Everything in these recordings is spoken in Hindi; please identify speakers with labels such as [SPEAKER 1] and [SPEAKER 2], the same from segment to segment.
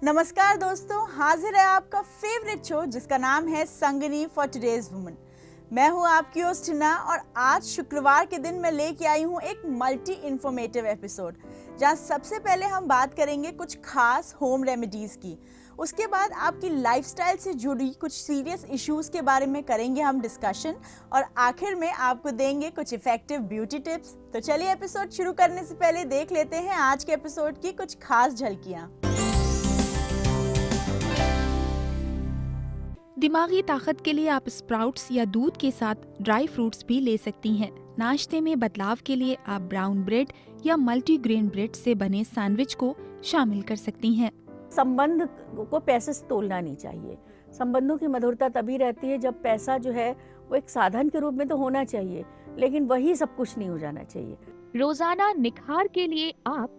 [SPEAKER 1] नमस्कार दोस्तों, हाजिर है आपका फेवरेट शो जिसका नाम है संगनी फॉर टुडेज वुमन। मैं हूं आपकी होस्ट हिना और आज शुक्रवार के दिन मैं लेके आई हूं एक मल्टी इन्फॉर्मेटिव एपिसोड जहां सबसे पहले हम बात करेंगे कुछ खास होम रेमेडीज की। उसके बाद आपकी लाइफस्टाइल से जुड़ी कुछ सीरियस इश्यूज के बारे में करेंगे हम डिस्कशन और आखिर में आपको देंगे कुछ इफेक्टिव ब्यूटी टिप्स। तो चलिए एपिसोड शुरू करने से पहले देख लेते हैं आज के एपिसोड की कुछ खास झलकियां।
[SPEAKER 2] दिमागी ताकत के लिए आप स्प्राउट्स या दूध के साथ ड्राई फ्रूट्स भी ले सकती हैं। नाश्ते में बदलाव के लिए आप ब्राउन ब्रेड या मल्टीग्रेन ब्रेड से बने सैंडविच को शामिल कर सकती हैं।
[SPEAKER 3] संबंध को पैसे से तोलना नहीं चाहिए। संबंधों की मधुरता तभी रहती है जब पैसा जो है वो एक साधन के रूप में तो होना चाहिए, लेकिन वही सब कुछ नहीं हो जाना चाहिए।
[SPEAKER 4] रोजाना निखार के लिए आप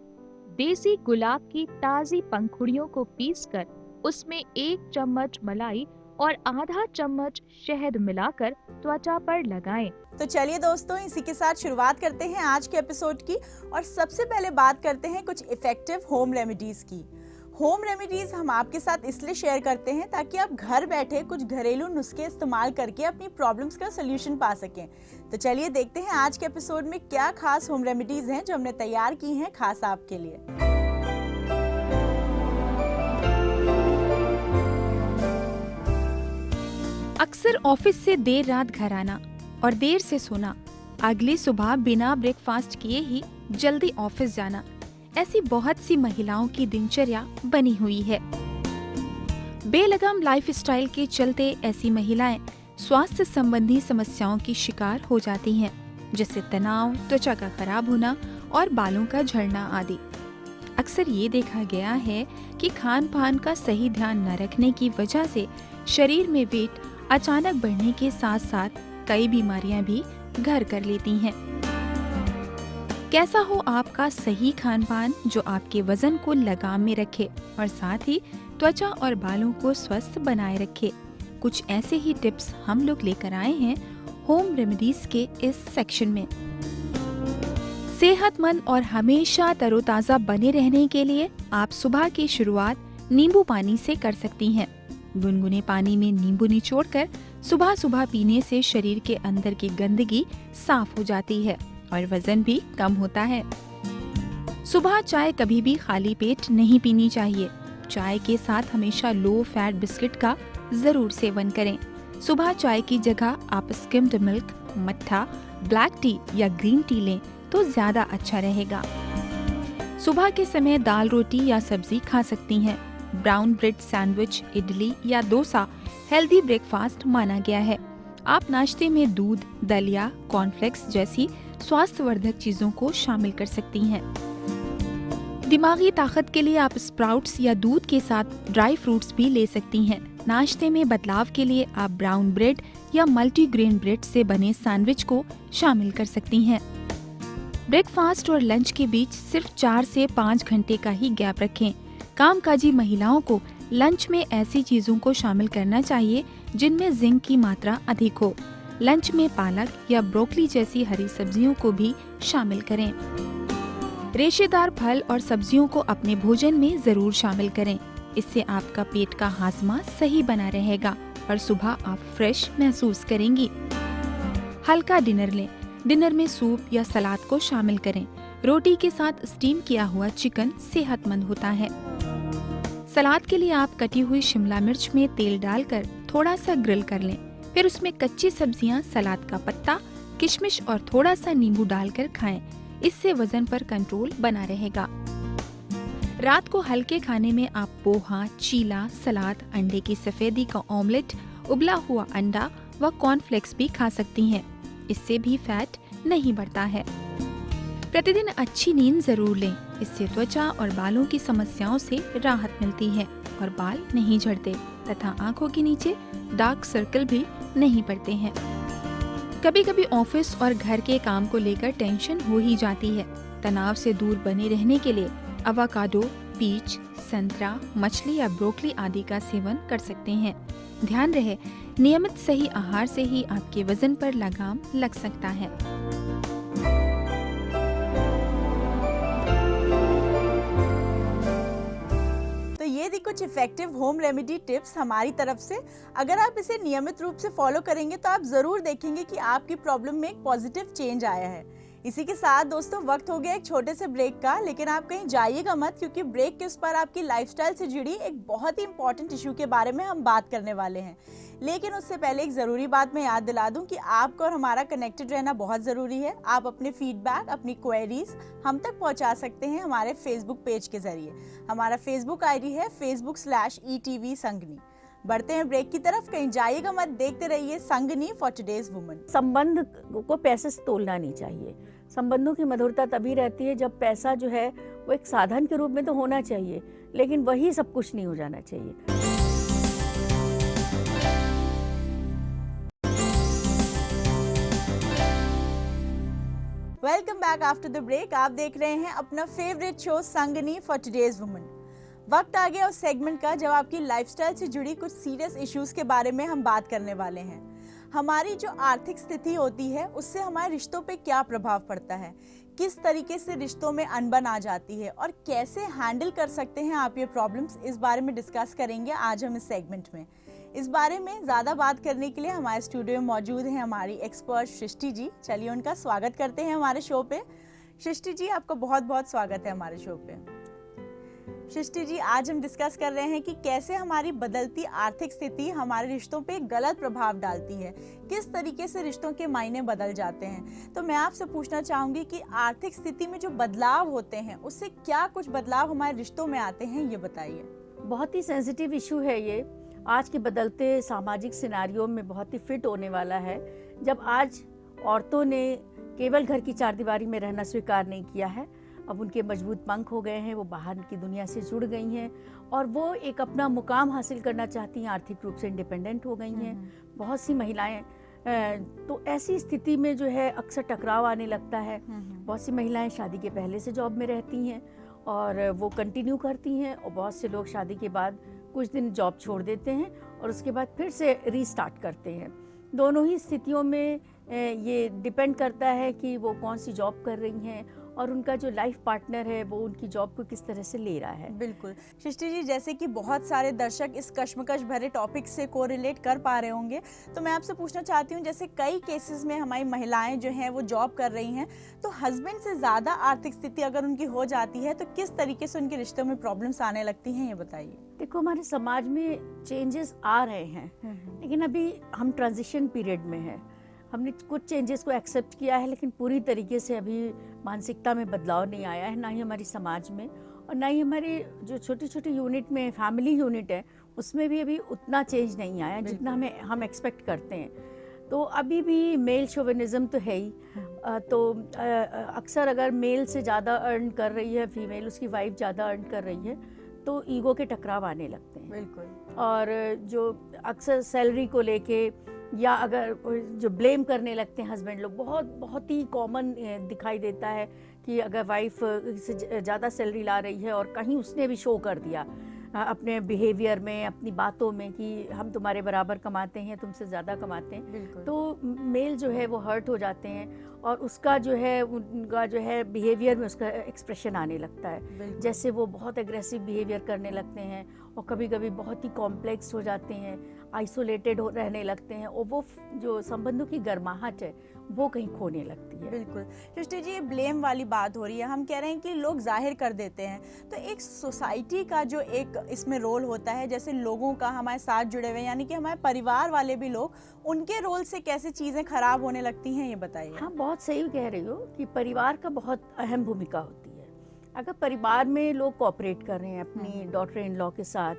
[SPEAKER 4] देसी गुलाब की ताजी पंखुड़ियों को पीसकर उसमें 1 चम्मच मलाई और आधा चम्मच शहद मिलाकर त्वचा पर लगाएं।
[SPEAKER 1] तो चलिए दोस्तों, इसी के साथ शुरुआत करते हैं आज के एपिसोड की और सबसे पहले बात करते हैं कुछ इफेक्टिव होम रेमेडीज की। होम रेमेडीज हम आपके साथ इसलिए शेयर करते हैं ताकि आप घर बैठे कुछ घरेलू नुस्खे इस्तेमाल करके अपनी प्रॉब्लम्स का सोल्यूशन पा सकें। तो चलिए देखते हैं आज के एपिसोड में क्या खास होम रेमेडीज हैं जो हमने तैयार की हैं खास आपके लिए।
[SPEAKER 2] अक्सर ऑफिस से देर रात घर आना और देर से सोना, अगली सुबह बिना ब्रेकफास्ट किए ही जल्दी ऑफिस जाना, ऐसी बहुत सी महिलाओं की दिनचर्या बनी हुई है। बेलगाम लाइफस्टाइल के चलते ऐसी महिलाएं स्वास्थ्य संबंधी समस्याओं की शिकार हो जाती हैं, जैसे तनाव, त्वचा का खराब होना और बालों का झड़ना आदि। अक्सर ये देखा गया है कि खान पान का सही ध्यान न रखने की वजह से शरीर में वेट अचानक बढ़ने के साथ साथ कई बीमारियां भी घर कर लेती हैं। कैसा हो आपका सही खान पान जो आपके वजन को लगाम में रखे और साथ ही त्वचा और बालों को स्वस्थ बनाए रखे। कुछ ऐसे ही टिप्स हम लोग लेकर आए हैं होम रेमेडीज के इस सेक्शन में। सेहतमंद और हमेशा तरोताजा बने रहने के लिए आप सुबह की शुरुआत नींबू पानी से कर सकती हैं। गुनगुने पानी में नींबू निचोड़कर सुबह सुबह पीने से शरीर के अंदर की गंदगी साफ हो जाती है और वजन भी कम होता है। सुबह चाय कभी भी खाली पेट नहीं पीनी चाहिए। चाय के साथ हमेशा लो फैट बिस्किट का जरूर सेवन करें। सुबह चाय की जगह आप स्किम्ड मिल्क, मट्ठा, ब्लैक टी या ग्रीन टी लें तो ज्यादा अच्छा रहेगा। सुबह के समय दाल रोटी या सब्जी खा सकती हैं। ब्राउन ब्रेड सैंडविच, इडली या डोसा हेल्दी ब्रेकफास्ट माना गया है। आप नाश्ते में दूध, दलिया, कॉर्नफ्लेक्स जैसी स्वास्थ्यवर्धक चीजों को शामिल कर सकती हैं। दिमागी ताकत के लिए आप स्प्राउट्स या दूध के साथ ड्राई फ्रूट्स भी ले सकती हैं। नाश्ते में बदलाव के लिए आप ब्राउन ब्रेड या मल्टीग्रेन ब्रेड से बने सैंडविच को शामिल कर सकती हैं। ब्रेकफास्ट और लंच के बीच सिर्फ 4 से 5 घंटे का ही गैप रखें। कामकाजी महिलाओं को लंच में ऐसी चीजों को शामिल करना चाहिए जिनमें जिंक की मात्रा अधिक हो। लंच में पालक या ब्रोकली जैसी हरी सब्जियों को भी शामिल करें। रेशेदार फल और सब्जियों को अपने भोजन में जरूर शामिल करें। इससे आपका पेट का हाजमा सही बना रहेगा और सुबह आप फ्रेश महसूस करेंगी। हल्का डिनर लें। डिनर में सूप या सलाद को शामिल करें। रोटी के साथ स्टीम किया हुआ चिकन सेहतमंद होता है। सलाद के लिए आप कटी हुई शिमला मिर्च में तेल डालकर थोड़ा सा ग्रिल कर लें। फिर उसमें कच्ची सब्जियां, सलाद का पत्ता, किशमिश और थोड़ा सा नींबू डालकर खाएं। इससे वजन पर कंट्रोल बना रहेगा। रात को हल्के खाने में आप पोहा, चीला, सलाद, अंडे की सफेदी का ऑमलेट, उबला हुआ अंडा व कॉर्नफ्लेक्स भी खा सकती हैं। इससे भी फैट नहीं बढ़ता है। प्रतिदिन अच्छी नींद जरूर लें। इससे त्वचा और बालों की समस्याओं से राहत मिलती है और बाल नहीं झड़ते तथा आंखों के नीचे डार्क सर्कल भी नहीं पड़ते हैं। कभी कभी ऑफिस और घर के काम को लेकर टेंशन हो ही जाती है। तनाव से दूर बने रहने के लिए अवाकाडो, पीच, संतरा, मछली या ब्रोकली आदि का सेवन कर सकते हैं। ध्यान रहे, नियमित सही आहार से ही आपके वजन पर लगाम लग सकता है।
[SPEAKER 1] ये थी कुछ इफेक्टिव होम रेमेडी टिप्स हमारी तरफ से। अगर आप इसे नियमित रूप से फॉलो करेंगे तो आप जरूर देखेंगे कि आपकी प्रॉब्लम में एक पॉजिटिव चेंज आया है। इसी के साथ दोस्तों वक्त हो गया एक छोटे से ब्रेक का, लेकिन आप कहीं जाइएगा मत, क्योंकि ब्रेक के उस पर आपकी लाइफस्टाइल से जुड़ी एक बहुत ही इंपॉर्टेंट इशू के बारे में हम बात करने वाले हैं। लेकिन उससे पहले एक ज़रूरी बात मैं याद दिला दूं कि आपको और हमारा कनेक्टेड रहना बहुत ज़रूरी है। आप अपने फीडबैक, अपनी क्वेरीज हम तक पहुंचा सकते हैं हमारे फेसबुक पेज के जरिए। हमारा फेसबुक आईडी है facebook/ETV संगनी। बढ़ते हैं ब्रेक की तरफ, कहीं जाइएगा मत, देखते रहिए संगनी फॉर टुडेज वुमन।
[SPEAKER 3] संबंध को पैसे से तोलना नहीं चाहिए। संबंधों की मधुरता तभी रहती है जब पैसा जो है वो एक साधन के रूप में तो होना चाहिए, लेकिन वही सब कुछ नहीं हो जाना चाहिए।
[SPEAKER 1] Welcome back after the break. आप देख रहे हैं अपना favourite show Sangini for today's woman. वक्त आ गया उस सेगमेंट का जब आपकी लाइफस्टाइल से जुड़ी कुछ सीरियस इश्यूज के बारे में हम बात करने वाले हैं। हमारी जो आर्थिक स्थिति होती है उससे हमारे रिश्तों पे क्या प्रभाव पड़ता है, किस तरीके से रिश्तों में अनबन आ जाती है और कैसे हैंडल कर सकते हैं आप ये प्रॉब्लम्स, इस बारे में डिस्कस करेंगे आज हम इस सेगमेंट में। इस बारे में ज़्यादा बात करने के लिए हमारे स्टूडियो में मौजूद हैं हमारी एक्सपर्ट सृष्टि जी। चलिए उनका स्वागत करते हैं हमारे शो पे। सृष्टि जी, आपका बहुत बहुत स्वागत है हमारे शो पे। सृष्टि जी, आज हम डिस्कस कर रहे हैं कि कैसे हमारी बदलती आर्थिक स्थिति हमारे रिश्तों पे गलत प्रभाव डालती है, किस तरीके से रिश्तों के मायने बदल जाते हैं। तो मैं आपसे पूछना चाहूंगी कि आर्थिक स्थिति में जो बदलाव होते हैं उससे क्या कुछ बदलाव हमारे रिश्तों में आते हैं, ये बताइए।
[SPEAKER 3] बहुत ही सेंसिटिव इशू है ये, आज के बदलते सामाजिक सिनारियों में बहुत ही फिट होने वाला है। जब आज औरतों ने केवल घर की चारदीवारी में रहना स्वीकार नहीं किया है, अब उनके मजबूत पंख हो गए हैं, वो बाहर की दुनिया से जुड़ गई हैं और वो एक अपना मुकाम हासिल करना चाहती हैं, आर्थिक रूप से इंडिपेंडेंट हो गई हैं बहुत सी महिलाएं। तो ऐसी स्थिति में जो है अक्सर टकराव आने लगता है। बहुत सी महिलाएं शादी के पहले से जॉब में रहती हैं और वो कंटिन्यू करती हैं, और बहुत से लोग शादी के बाद कुछ दिन जॉब छोड़ देते हैं और उसके बाद फिर से रीस्टार्ट करते हैं। दोनों ही स्थितियों में ये डिपेंड करता है कि वो कौन सी जॉब कर रही हैं और उनका जो लाइफ पार्टनर है वो उनकी जॉब को किस तरह से ले रहा है।
[SPEAKER 1] बिल्कुल सृष्टि जी, जैसे कि बहुत सारे दर्शक इस कश्मकश भरे टॉपिक से कोरिलेट कर पा रहे होंगे, तो मैं आपसे पूछना चाहती हूँ, जैसे कई केसेस में हमारी महिलाएं जो हैं वो जॉब कर रही हैं, तो हस्बैंड से ज़्यादा आर्थिक स्थिति अगर उनकी हो जाती है तो किस तरीके से उनके रिश्तों में प्रॉब्लम्स आने लगती हैं, ये बताइए।
[SPEAKER 3] देखो, हमारे समाज में चेंजेस आ रहे हैं, लेकिन अभी हम ट्रांजिशन पीरियड में हैं। हमने कुछ चेंजेस को एक्सेप्ट किया है, लेकिन पूरी तरीके से अभी मानसिकता में बदलाव नहीं आया है, ना ही हमारी समाज में और ना ही हमारे जो छोटी छोटी यूनिट में फैमिली यूनिट है उसमें भी अभी उतना चेंज नहीं आया जितना हम एक्सपेक्ट करते हैं। तो अभी भी मेल शोविनिज्म तो है ही। तो अक्सर अगर मेल से ज़्यादा अर्न कर रही है फीमेल, उसकी वाइफ ज़्यादा अर्न कर रही है, तो ईगो के टकराव आने लगते हैं।
[SPEAKER 1] बिल्कुल।
[SPEAKER 3] और जो अक्सर सैलरी को लेके या अगर जो ब्लेम करने लगते हैं हस्बैंड लोग, बहुत ही कॉमन दिखाई देता है कि अगर वाइफ से ज़्यादा सैलरी ला रही है और कहीं उसने भी शो कर दिया अपने बिहेवियर में, अपनी बातों में कि हम तुम्हारे बराबर कमाते हैं, तुमसे ज़्यादा कमाते हैं, तो मेल जो है वो हर्ट हो जाते हैं और उसका जो है उनका जो है बिहेवियर में उसका एक्सप्रेशन आने लगता है। जैसे वो बहुत एग्रेसिव बिहेवियर करने लगते हैं और कभी कभी बहुत ही कॉम्प्लेक्स हो जाते हैं, आइसोलेटेड रहने लगते हैं और वो जो संबंधों की गर्माहट है वो कहीं खोने लगती है।
[SPEAKER 1] बिल्कुल सृष्टि जी, ये ब्लेम वाली बात हो रही है। हम कह रहे हैं कि लोग जाहिर कर देते हैं, तो एक सोसाइटी का जो एक इसमें रोल होता है, जैसे लोगों का हमारे साथ जुड़े हुए यानी कि हमारे परिवार वाले भी लोग, उनके रोल से कैसे चीज़ें खराब होने लगती हैं, ये बताइए।
[SPEAKER 3] हाँ, बहुत सही कह रही हो कि परिवार का बहुत अहम भूमिका होती है। अगर परिवार में लोग कोऑपरेट कर रहे हैं अपनी डॉटर इन लॉ के साथ,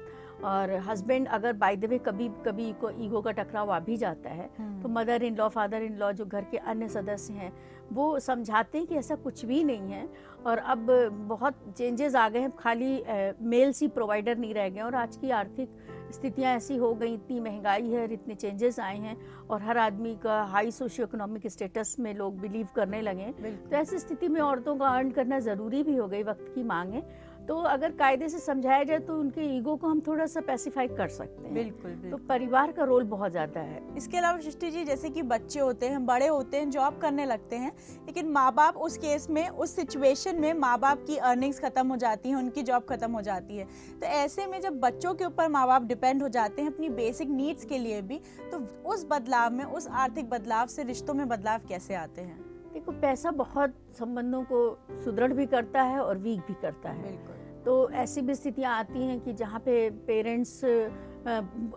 [SPEAKER 3] और हस्बैंड अगर बाय द वे कभी कभी को ईगो का टकराव आ भी जाता है, तो mother in law, father in law, जो घर के अन्य सदस्य हैं, वो समझाते हैं कि ऐसा कुछ भी नहीं है और अब बहुत चेंजेस आ गए हैं, खाली मेल्स ही प्रोवाइडर नहीं रह गए और आज की आर्थिक स्थितियां ऐसी हो गई, इतनी महंगाई है, इतने चेंजेस आए हैं और हर आदमी का हाई सोशियो इकोनॉमिक स्टेटस में लोग बिलीव करने लगे। तो ऐसी स्थिति में औरतों का अर्न करना ज़रूरी भी हो गई, वक्त की मांग है। तो अगर कायदे से समझाया जाए तो उनके ईगो को हम थोड़ा सा पैसिफाई कर सकते हैं।
[SPEAKER 1] बिल्कुल
[SPEAKER 3] तो
[SPEAKER 1] बिल्कुल।
[SPEAKER 3] परिवार का रोल बहुत ज़्यादा है।
[SPEAKER 1] इसके अलावा सृष्टि जी, जैसे कि बच्चे होते हैं, बड़े होते हैं, जॉब करने लगते हैं, लेकिन माँ बाप उस केस में, उस सिचुएशन में माँ बाप की अर्निंग्स खत्म हो जाती हैं, उनकी जॉब खत्म हो जाती है। तो ऐसे में जब बच्चों के ऊपर माँ बाप डिपेंड हो जाते हैं अपनी बेसिक नीड्स के लिए भी, तो उस बदलाव में, उस आर्थिक बदलाव से रिश्तों में बदलाव कैसे आते हैं?
[SPEAKER 3] देखो, पैसा बहुत संबंधों को सुदृढ़ भी करता है और वीक भी करता है।
[SPEAKER 1] बिल्कुल।
[SPEAKER 3] तो ऐसी भी स्थितियाँ आती हैं कि जहाँ पे पेरेंट्स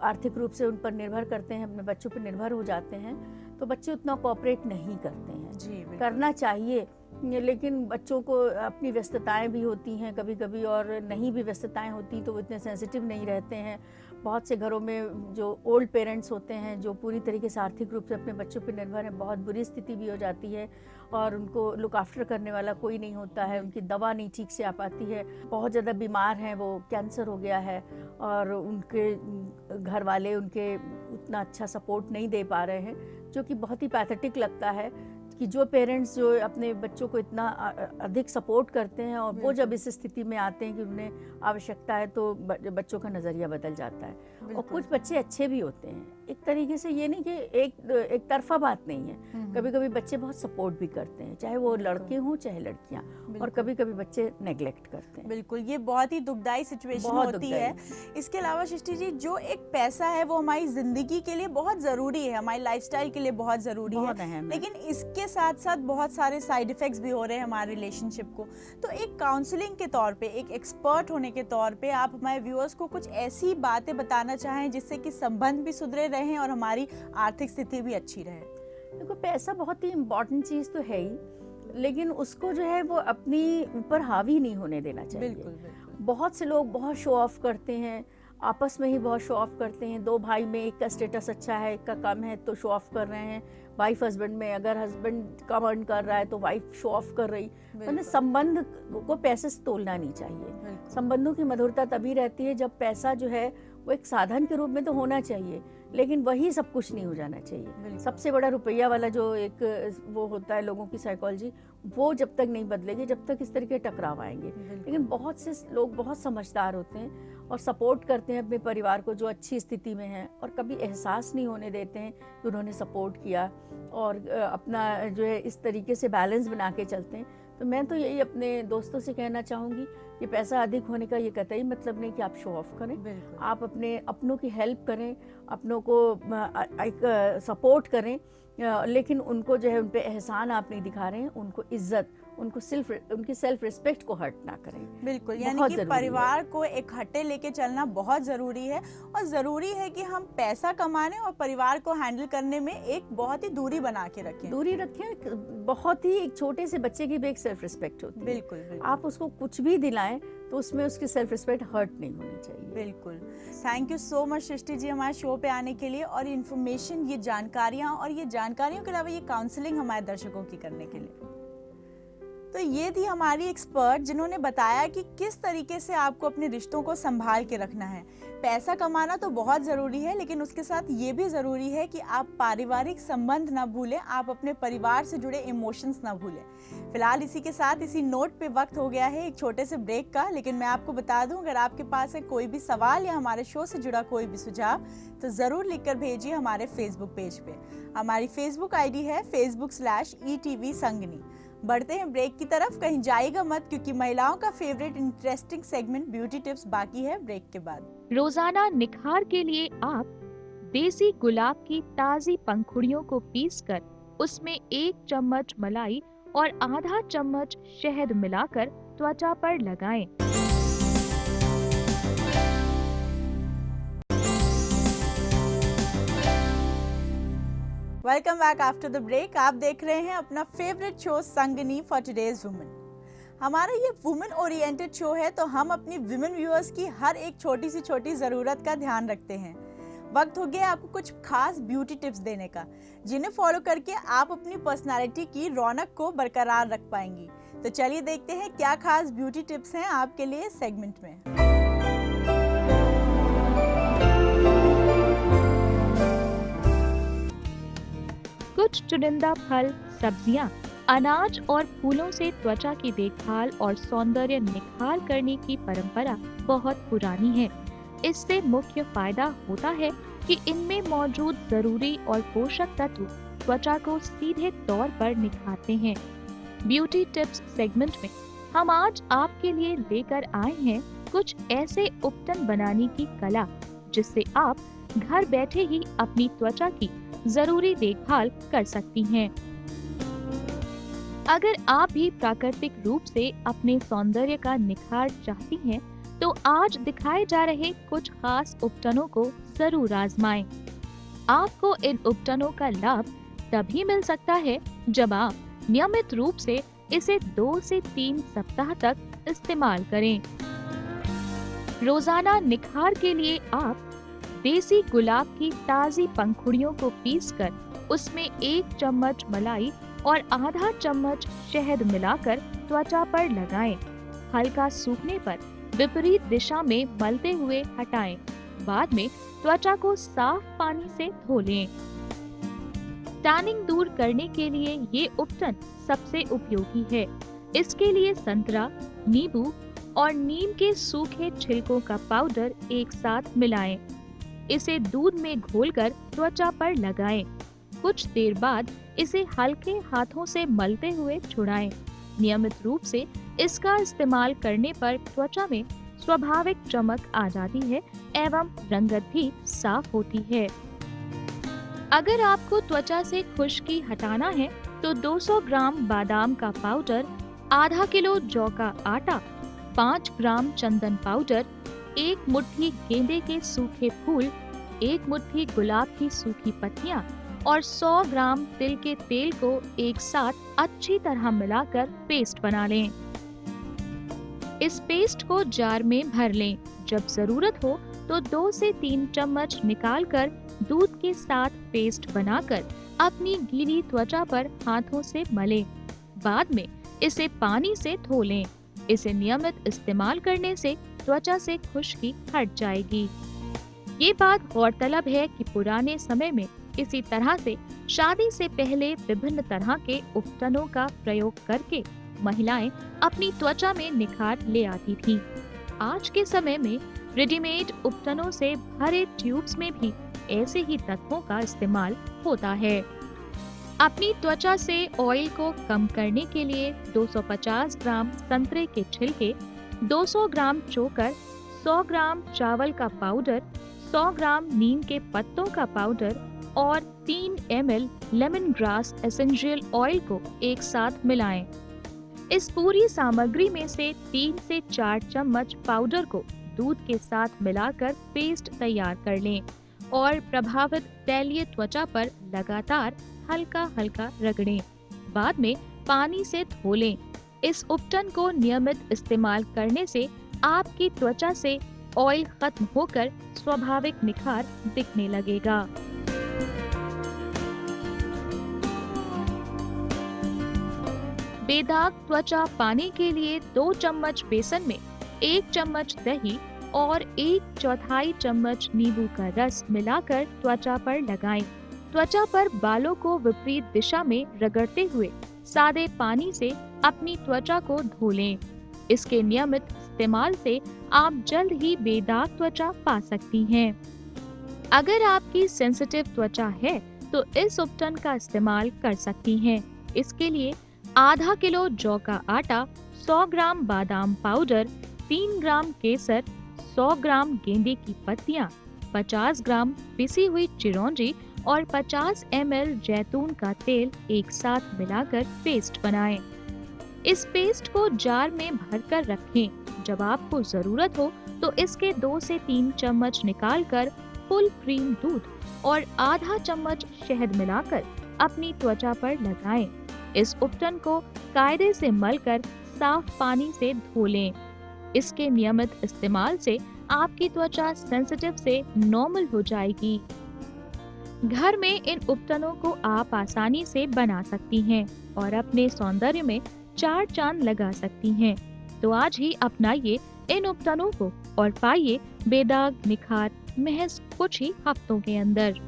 [SPEAKER 3] आर्थिक रूप से उन पर निर्भर करते हैं, अपने बच्चों पर निर्भर हो जाते हैं, तो बच्चे उतना कोऑपरेट नहीं करते हैं।
[SPEAKER 1] जी बिल्कुल।
[SPEAKER 3] करना चाहिए, लेकिन बच्चों को अपनी व्यस्तताएं भी होती हैं कभी कभी, और नहीं भी व्यस्तताएं होती तो वो इतने सेंसिटिव नहीं रहते हैं। बहुत से घरों में जो ओल्ड पेरेंट्स होते हैं, जो पूरी तरीके से आर्थिक रूप से अपने बच्चों पर निर्भर हैं, बहुत बुरी स्थिति भी हो जाती है और उनको लुक आफ्टर करने वाला कोई नहीं होता है, उनकी दवा नहीं ठीक से आ पाती है, बहुत ज़्यादा बीमार हैं, वो कैंसर हो गया है और उनके घर वाले उनके उतना अच्छा सपोर्ट नहीं दे पा रहे हैं, जो कि बहुत ही पैथेटिक लगता है कि जो पेरेंट्स जो अपने बच्चों को इतना अधिक सपोर्ट करते हैं और वो जब इस स्थिति में आते हैं कि उन्हें आवश्यकता है, तो बच्चों का नज़रिया बदल जाता है। और कुछ बच्चे अच्छे भी होते हैं, एक तरीके से ये नहीं कि एक तरफा बात नहीं है। कभी कभी बच्चे बहुत सपोर्ट भी करते हैं, चाहे वो लड़के हों चाहे लड़कियां, और कभी कभी बच्चे नेग्लेक्ट करते हैं।
[SPEAKER 1] बिल्कुल, ये बहुत ही दुखदाई सिचुएशन
[SPEAKER 3] बहुत
[SPEAKER 1] होती है। इसके अलावा सृष्टि जी, जो एक पैसा है वो हमारी जिंदगी के लिए बहुत जरूरी है, हमारी लाइफस्टाइल के लिए बहुत जरूरी
[SPEAKER 3] बहुत
[SPEAKER 1] है,
[SPEAKER 3] अहम है।
[SPEAKER 1] लेकिन इसके साथ साथ बहुत सारे साइड इफेक्ट्स भी हो रहे हैं हमारे रिलेशनशिप को। तो एक काउंसलिंग के तौर पे, एक एक्सपर्ट होने के तौर पे, आप हमारे व्यूअर्स को कुछ ऐसी बातें बताना चाहें जिससे कि संबंध भी सुधरे रहें और हमारी आर्थिक स्थिति भी अच्छी रहे?
[SPEAKER 3] देखो, पैसा बहुत ही इम्पोर्टेंट चीज़ तो है ही, लेकिन उसको जो है वो अपनी ऊपर हावी नहीं होने देना चाहिए।
[SPEAKER 1] बिल्कुल बिल्कुल।
[SPEAKER 3] बहुत से लोग बहुत शो ऑफ करते हैं, आपस में ही बहुत शो ऑफ करते हैं। दो भाई में एक का स्टेटस अच्छा है, एक का कम है, तो शो ऑफ कर रहे हैं। वाइफ हस्बैंड में, अगर हस्बैंड कम अर्न कर रहा है तो वाइफ शो ऑफ कर रही। मतलब संबंध को पैसे से तोलना नहीं चाहिए। संबंधों की मधुरता तभी रहती है जब पैसा जो है वो एक साधन के रूप में तो होना चाहिए, लेकिन वही सब कुछ नहीं हो जाना चाहिए। सबसे बड़ा रुपया वाला जो एक वो होता है लोगों की साइकोलॉजी, वो जब तक नहीं बदलेगी, जब तक इस तरह के टकराव आएंगे। लेकिन बहुत से लोग बहुत समझदार होते हैं और सपोर्ट करते हैं अपने परिवार को जो अच्छी स्थिति में है, और कभी एहसास नहीं होने देते हैं कि उन्होंने सपोर्ट किया, और अपना जो है इस तरीके से बैलेंस बना के चलते हैं। तो मैं तो यही अपने दोस्तों से कहना चाहूँगी कि पैसा अधिक होने का ये कतई मतलब नहीं कि आप शो ऑफ करें। आप अपनों की हेल्प करें, अपनों को एक सपोर्ट करें, लेकिन उनको जो है उन पे एहसान आप नहीं दिखा रहे हैं, उनको इज्जत, उनकी सेल्फ रिस्पेक्ट को हर्ट ना करें।
[SPEAKER 1] बिल्कुल, यानी कि परिवार को इकट्ठे लेके चलना बहुत जरूरी है, और जरूरी है कि हम पैसा कमाने और परिवार को हैंडल करने में एक बहुत ही दूरी बना के रखें।
[SPEAKER 3] दूरी रखें, बहुत ही एक छोटे से बच्चे की भी एक सेल्फ रिस्पेक्ट होती है।
[SPEAKER 1] बिल्कुल, बिल्कुल।
[SPEAKER 3] आप उसको कुछ भी दिलाएं तो उसमें उसकी सेल्फ रिस्पेक्ट हर्ट नहीं होनी चाहिए।
[SPEAKER 1] बिल्कुल। Thank you so much Srishti ji हमारे शो पे आने के लिए, और इन्फॉर्मेशन, ये जानकारियाँ, और ये जानकारियों के अलावा ये काउंसलिंग हमारे दर्शकों की करने के लिए। तो ये थी हमारी एक्सपर्ट जिन्होंने बताया कि किस तरीके से आपको अपने रिश्तों को संभाल के रखना है। पैसा कमाना तो बहुत ज़रूरी है, लेकिन उसके साथ ये भी ज़रूरी है कि आप पारिवारिक संबंध ना भूलें, आप अपने परिवार से जुड़े इमोशंस ना भूलें। फिलहाल इसी के साथ, इसी नोट पे वक्त हो गया है एक छोटे से ब्रेक का, लेकिन मैं आपको बता दूं, अगर आपके पास है कोई भी सवाल या हमारे शो से जुड़ा कोई भी सुझाव, तो ज़रूर लिखकर भेजिए हमारे फेसबुक पेज पे। हमारी फेसबुक आईडी है facebook/ETV संगनी। बढ़ते हैं ब्रेक की तरफ, कहीं जाइएगा मत, क्योंकि महिलाओं का favourite interesting segment beauty tips बाकी है ब्रेक के बाद।
[SPEAKER 4] रोजाना निखार के लिए आप देसी गुलाब की ताज़ी पंखुड़ियों को पीसकर उसमें 1 चम्मच मलाई और आधा चम्मच शहद मिलाकर त्वचा पर लगाएं।
[SPEAKER 1] Welcome back after the break. आप देख रहे हैं अपना favourite show Sangini for today's women. हमारा ये वुमेन ओरिएंटेड शो है, तो हम अपनी विमेन व्यूअर्स की हर एक छोटी सी छोटी ज़रूरत का ध्यान रखते हैं। वक्त हो गया आपको कुछ खास ब्यूटी टिप्स देने का, जिन्हें फॉलो करके आप अपनी पर्सनालिटी की रौनक को बरकरार रख पाएंगी। तो चलिए देखते हैं क्या खास ब्यूटी टिप्स हैं आपके लिए इस सेगमेंट में।
[SPEAKER 4] कुछ चुनिंदा फल, सब्जियां अनाज और फूलों से त्वचा की देखभाल और सौंदर्य निखार करने की परंपरा बहुत पुरानी है। इससे मुख्य फायदा होता है कि इनमें मौजूद जरूरी और पोषक तत्व त्वचा को सीधे तौर पर निखारते हैं। ब्यूटी टिप्स सेगमेंट में हम आज आपके लिए लेकर आए हैं कुछ ऐसे उपटन बनाने की कला जिससे आप घर बैठे ही अपनी त्वचा की जरूरी देखभाल कर सकती हैं। अगर आप भी प्राकृतिक रूप से अपने सौंदर्य का निखार चाहती हैं, तो आज दिखाए जा रहे कुछ खास उपटनों को जरूर आजमाएं। आपको इन उपटनों का लाभ तभी मिल सकता है जब आप नियमित रूप से इसे 2 से 3 सप्ताह तक इस्तेमाल करें। रोजाना निखार के लिए आप देसी गुलाब की ताजी पंखुड़ियों को पीसकर उसमें 1 चम्मच मलाई और आधा चम्मच शहद मिलाकर त्वचा पर लगाएं। हल्का सूखने पर विपरीत दिशा में मलते हुए हटाएं। बाद में त्वचा को साफ पानी से धो लें। टैनिंग दूर करने के लिए ये उपटन सबसे उपयोगी है। इसके लिए संतरा, नींबू और नीम के सूखे छिलकों का पाउडर एक साथ मिलाएं। इसे दूध में घोलकर त्वचा पर लगाएं। कुछ देर बाद इसे हल्के हाथों से मलते हुए छुड़ाएं। नियमित रूप से इसका इस्तेमाल करने पर त्वचा में स्वाभाविक चमक आ जाती है एवं रंगत भी साफ होती है। अगर आपको त्वचा से खुश्की हटाना है तो 200 ग्राम बादाम का पाउडर, आधा किलो जौ का आटा, 5 ग्राम चंदन पाउडर, 1 मुट्ठी गेंदे के सूखे फूल, 1 मुट्ठी गुलाब की सूखी पत्तियां और 100 ग्राम तिल के तेल को एक साथ अच्छी तरह मिलाकर पेस्ट बना लें। इस पेस्ट को जार में भर लें। जब जरूरत हो तो 2 से 3 चम्मच निकालकर दूध के साथ पेस्ट बनाकर अपनी गीली त्वचा पर हाथों से मलें। बाद में इसे पानी से धो लें। इसे नियमित इस्तेमाल करने से त्वचा से खुश्की हट जाएगी। ये बात गौरतलब है कि पुराने समय में इसी तरह से शादी से पहले विभिन्न तरह के उपटनों का प्रयोग करके महिलाएं अपनी त्वचा में निखार ले आती थीं। आज के समय में रेडीमेड उपटनों से भरे ट्यूब्स में भी ऐसे ही तत्वों का इस्तेमाल होता है। अपनी त्वचा से ऑयल को कम करने के लिए 250 ग्राम संतरे के छिलके, 200 ग्राम चोकर, 100 ग्राम चावल का पाउडर, 100 ग्राम नीम के पत्तों का पाउडर और 3 ml lemon grass essential oil को एक साथ मिलाएं। इस पूरी सामग्री में से 3 से 4 चम्मच पाउडर को दूध के साथ मिलाकर पेस्ट तैयार कर लें और प्रभावित तैलीय त्वचा पर लगातार हल्का हल्का रगड़ें। बाद में पानी से धो लें। इस उपटन को नियमित इस्तेमाल करने से आपकी त्वचा से ऑयल खत्म होकर स्वाभाविक निखार दिखने लगेगा। बेदाग त्वचा पाने के लिए 2 चम्मच बेसन में 1 चम्मच दही और 1/4 चम्मच नींबू का रस मिलाकर त्वचा पर लगाएं। त्वचा पर बालों को विपरीत दिशा में रगड़ते हुए सादे पानी से अपनी त्वचा को धो लें। इसके नियमित इस्तेमाल से आप जल्द ही बेदाग त्वचा पा सकती हैं। अगर आपकी सेंसिटिव त्वचा है तो इस उपटन का इस्तेमाल कर सकती हैं। इसके लिए आधा किलो जौ का आटा, 100 ग्राम बादाम पाउडर, 3 ग्राम केसर, 100 ग्राम गेंदे की पत्तियां, 50 ग्राम पिसी हुई चिरौंजी और 50 ml जैतून का तेल एक साथ मिलाकर पेस्ट बनाएं। इस पेस्ट को जार में भरकर रखें। जब आपको जरूरत हो तो इसके 2 से 3 चम्मच निकालकर फुल क्रीम दूध और आधा चम्मच शहद मिलाकर अपनी त्वचा पर लगाएं। इस उपटन को कायदे से मलकर साफ पानी से धो लें। इसके नियमित इस्तेमाल से आपकी त्वचा सेंसिटिव से नॉर्मल हो जाएगी। घर में इन उपटनों को आप आसानी से बना सकती हैं और अपने सौंदर्य में 4 चांद लगा सकती हैं। तो आज ही अपनाइए इन उपटनों को और पाइए बेदाग निखार महज कुछ ही हफ्तों के अंदर।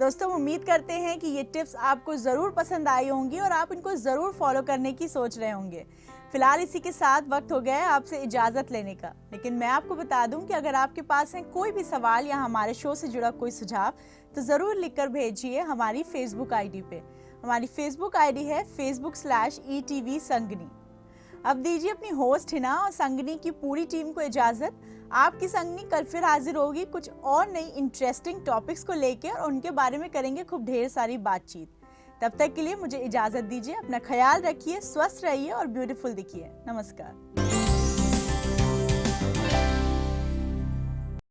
[SPEAKER 1] दोस्तों, उम्मीद करते हैं कि ये टिप्स आपको ज़रूर पसंद आई होंगी और आप इनको ज़रूर फॉलो करने की सोच रहे होंगे। फिलहाल इसी के साथ वक्त हो गया है आपसे इजाज़त लेने का, लेकिन मैं आपको बता दूं कि अगर आपके पास है कोई भी सवाल या हमारे शो से जुड़ा कोई सुझाव तो ज़रूर लिखकर भेजिए हमारी फेसबुक आईडी पे। हमारी फेसबुक आईडी है facebook/ETV संगनी। अब दीजिए अपनी होस्ट हिना और संगनी की पूरी टीम को इजाज़त। आपकी संगनी कल फिर हाजिर होगी कुछ और नई इंटरेस्टिंग टॉपिक्स को लेकर और उनके बारे में करेंगे खूब ढेर सारी बातचीत। तब तक के लिए मुझे इजाज़त दीजिए। अपना ख्याल रखिए, स्वस्थ रहिए और ब्यूटीफुल दिखिए। नमस्कार।